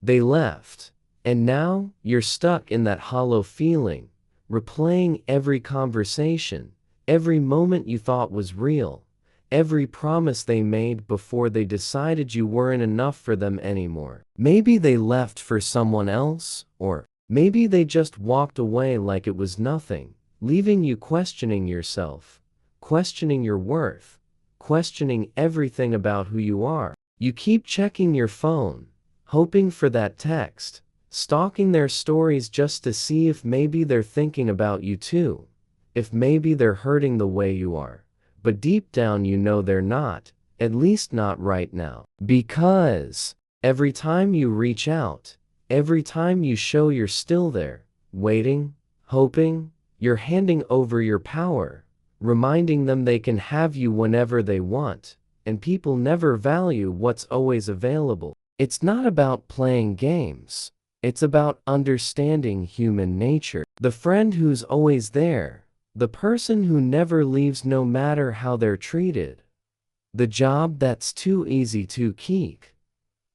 They left, and now you're stuck in that hollow feeling, replaying every conversation, every moment you thought was real, every promise they made before they decided you weren't enough for them anymore. Maybe they left for someone else, or maybe they just walked away like it was nothing, leaving you questioning yourself, questioning your worth, questioning everything about who you are. You keep checking your phone, hoping for that text, stalking their stories just to see if maybe they're thinking about you too, if maybe they're hurting the way you are. But deep down you know they're not, at least not right now. Because every time you reach out, every time you show you're still there, waiting, hoping, you're handing over your power, reminding them they can have you whenever they want, and people never value what's always available. It's not about playing games. It's about understanding human nature. The friend who's always there. The person who never leaves no matter how they're treated. The job that's too easy to keep.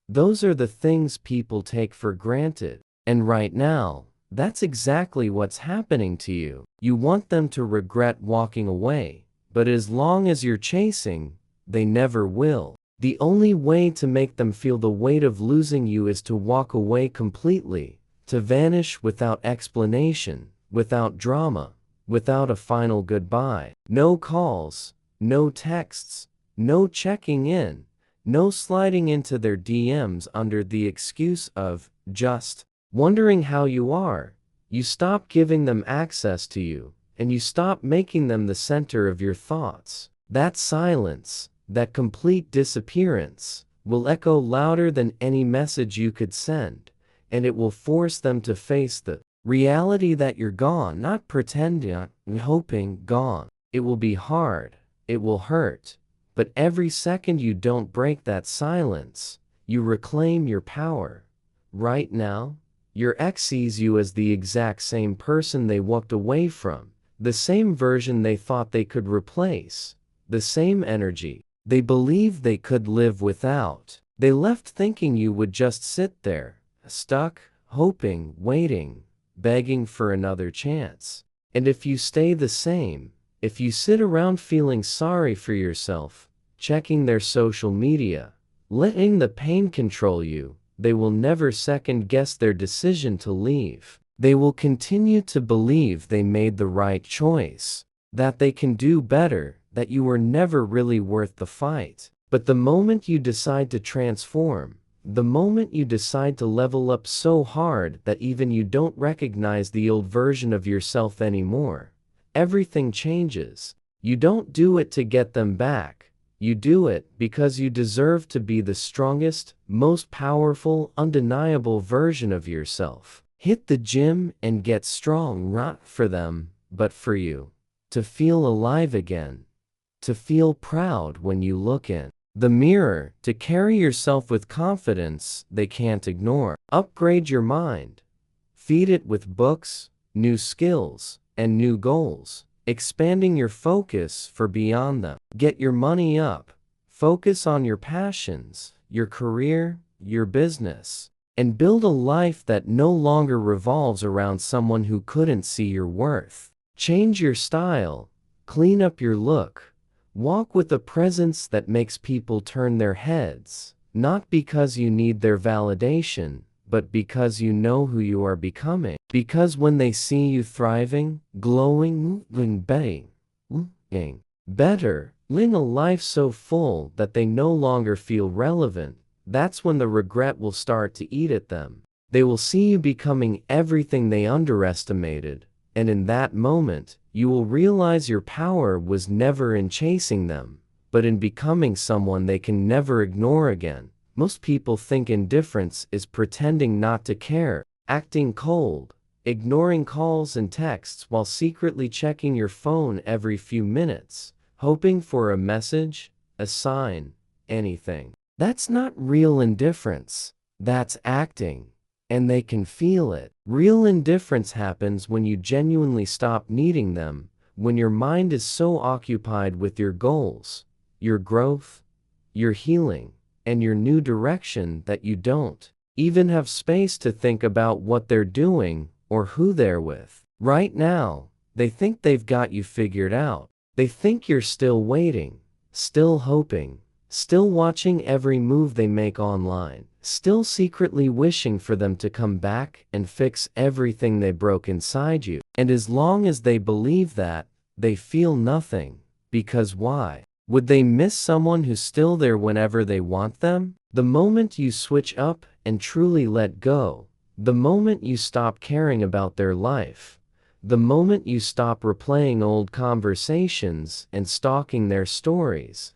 Those are the things people take for granted. And right now, that's exactly what's happening to you. You want them to regret walking away, but as long as you're chasing, they never will. The only way to make them feel the weight of losing you is to walk away completely, to vanish without explanation, without drama, without a final goodbye. No calls, no texts, no checking in, no sliding into their DMs under the excuse of just wondering how you are. You stop giving them access to you, and you stop making them the center of your thoughts. That silence, that complete disappearance, will echo louder than any message you could send, and it will force them to face the reality that you're gone, not pretending, hoping gone. It will be hard, it will hurt, but every second you don't break that silence, you reclaim your power. Right now, your ex sees you as the exact same person they walked away from, the same version they thought they could replace, the same energy they believed they could live without. They left thinking you would just sit there, stuck, hoping, waiting, begging for another chance. And if you stay the same, if you sit around feeling sorry for yourself, checking their social media, letting the pain control you, they will never second-guess their decision to leave. They will continue to believe they made the right choice, that they can do better, that you were never really worth the fight. But the moment you decide to transform, the moment you decide to level up so hard that even you don't recognize the old version of yourself anymore, everything changes. You don't do it to get them back. You do it because you deserve to be the strongest, most powerful, undeniable version of yourself. Hit the gym and get strong, not for them, but for you. To feel alive again. To feel proud when you look in the mirror, to carry yourself with confidence they can't ignore. Upgrade your mind. Feed it with books, new skills, and new goals, expanding your focus for beyond them. Get your money up. Focus on your passions, your career, your business, and build a life that no longer revolves around someone who couldn't see your worth. Change your style. Clean up your look. Walk with a presence that makes people turn their heads, not because you need their validation, but because you know who you are becoming. Because when they see you thriving, glowing, better, living a life so full that they no longer feel relevant, that's when the regret will start to eat at them. They will see you becoming everything they underestimated, and in that moment, you will realize your power was never in chasing them, but in becoming someone they can never ignore again. Most people think indifference is pretending not to care, acting cold, ignoring calls and texts while secretly checking your phone every few minutes, hoping for a message, a sign, anything. That's not real indifference. That's acting. And they can feel it. Real indifference happens when you genuinely stop needing them, when your mind is so occupied with your goals, your growth, your healing, and your new direction that you don't even have space to think about what they're doing or who they're with. Right now, they think they've got you figured out. They think you're still waiting, still hoping, still watching every move they make online, still secretly wishing for them to come back and fix everything they broke inside you. And as long as they believe that, they feel nothing. Because why? Would they miss someone who's still there whenever they want them? The moment you switch up and truly let go, the moment you stop caring about their life, the moment you stop replaying old conversations and stalking their stories,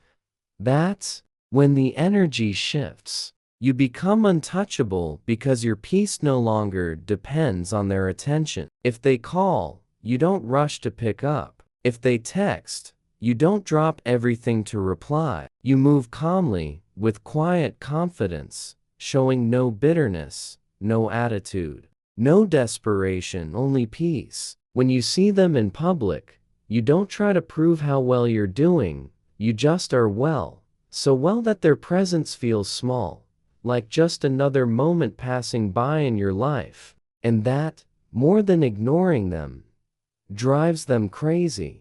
that's when the energy shifts. You become untouchable because your peace no longer depends on their attention. If they call, you don't rush to pick up. If they text, you don't drop everything to reply. You move calmly, with quiet confidence, showing no bitterness, no attitude, no desperation, only peace. When you see them in public, you don't try to prove how well you're doing, you just are well, so well that their presence feels small, like just another moment passing by in your life. And that, more than ignoring them, drives them crazy.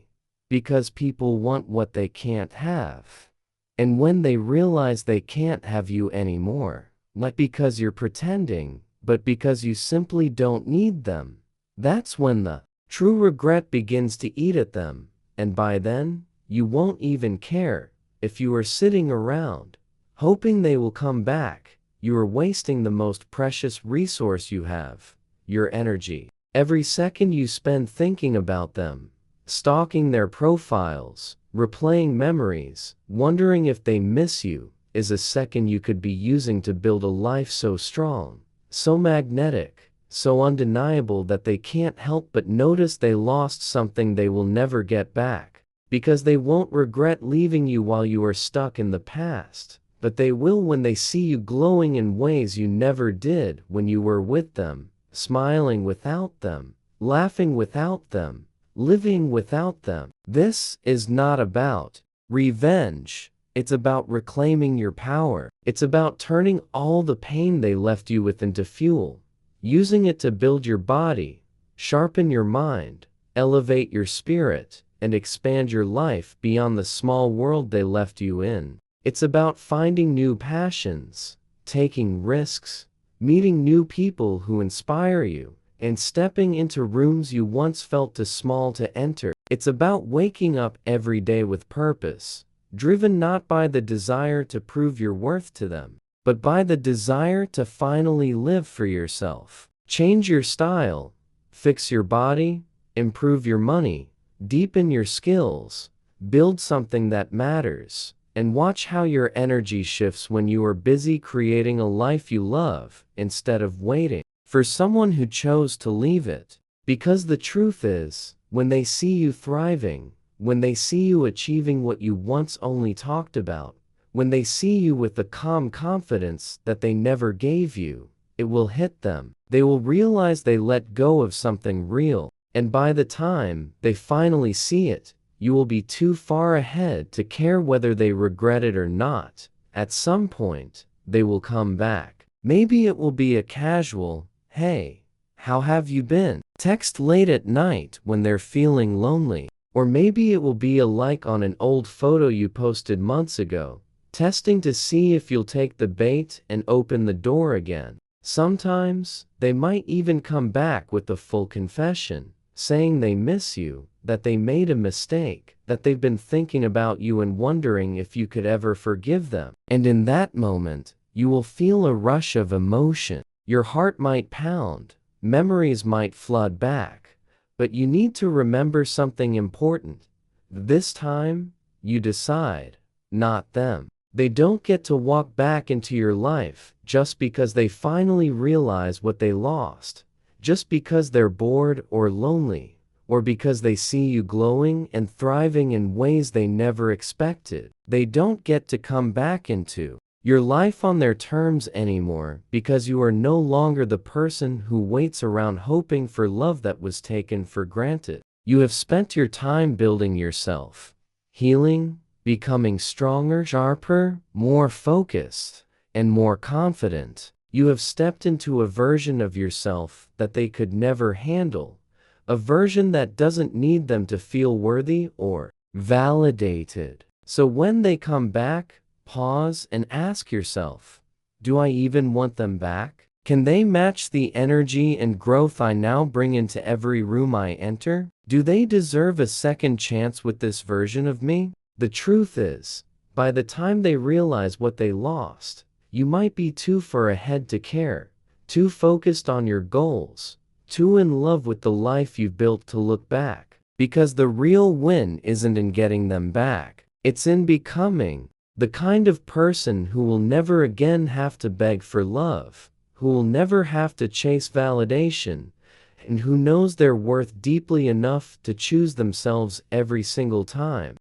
Because people want what they can't have. And when they realize they can't have you anymore, not because you're pretending, but because you simply don't need them, that's when the true regret begins to eat at them. And by then, you won't even care if you are sitting around, hoping they will come back. You are wasting the most precious resource you have, your energy. Every second you spend thinking about them, stalking their profiles, replaying memories, wondering if they miss you, is a second you could be using to build a life so strong, so magnetic, so undeniable that they can't help but notice they lost something they will never get back. Because they won't regret leaving you while you are stuck in the past, but they will when they see you glowing in ways you never did when you were with them, smiling without them, laughing without them, living without them. This is not about revenge. It's about reclaiming your power. It's about turning all the pain they left you with into fuel, using it to build your body, sharpen your mind, elevate your spirit, and expand your life beyond the small world they left you in. It's about finding new passions, taking risks, meeting new people who inspire you, and stepping into rooms you once felt too small to enter. It's about waking up every day with purpose, driven not by the desire to prove your worth to them, but by the desire to finally live for yourself. Change your style, fix your body, improve your money, deepen your skills, build something that matters, and watch how your energy shifts when you are busy creating a life you love instead of waiting for someone who chose to leave it. Because the truth is, when they see you thriving, when they see you achieving what you once only talked about, when they see you with the calm confidence that they never gave you, it will hit them. They will realize they let go of something real, and by the time they finally see it, you will be too far ahead to care whether they regret it or not. At some point, they will come back. Maybe it will be a casual, "Hey, how have you been?" text late at night when they're feeling lonely. Or maybe it will be a like on an old photo you posted months ago, testing to see if you'll take the bait and open the door again. Sometimes, they might even come back with a full confession, saying they miss you, that they made a mistake, that they've been thinking about you and wondering if you could ever forgive them. And in that moment, you will feel a rush of emotion. Your heart might pound, memories might flood back, but you need to remember something important. This time, you decide, not them. They don't get to walk back into your life just because they finally realize what they lost, just because they're bored or lonely, or because they see you glowing and thriving in ways they never expected. They don't get to come back into your life on their terms anymore, because you are no longer the person who waits around hoping for love that was taken for granted. You have spent your time building yourself, healing, becoming stronger, sharper, more focused, and more confident. You have stepped into a version of yourself that they could never handle, a version that doesn't need them to feel worthy or validated. So when they come back, pause and ask yourself, do I even want them back? Can they match the energy and growth I now bring into every room I enter? Do they deserve a second chance with this version of me? The truth is, by the time they realize what they lost, you might be too far ahead to care, too focused on your goals, too in love with the life you've built to look back. Because the real win isn't in getting them back, it's in becoming the kind of person who will never again have to beg for love, who will never have to chase validation, and who knows their worth deeply enough to choose themselves every single time.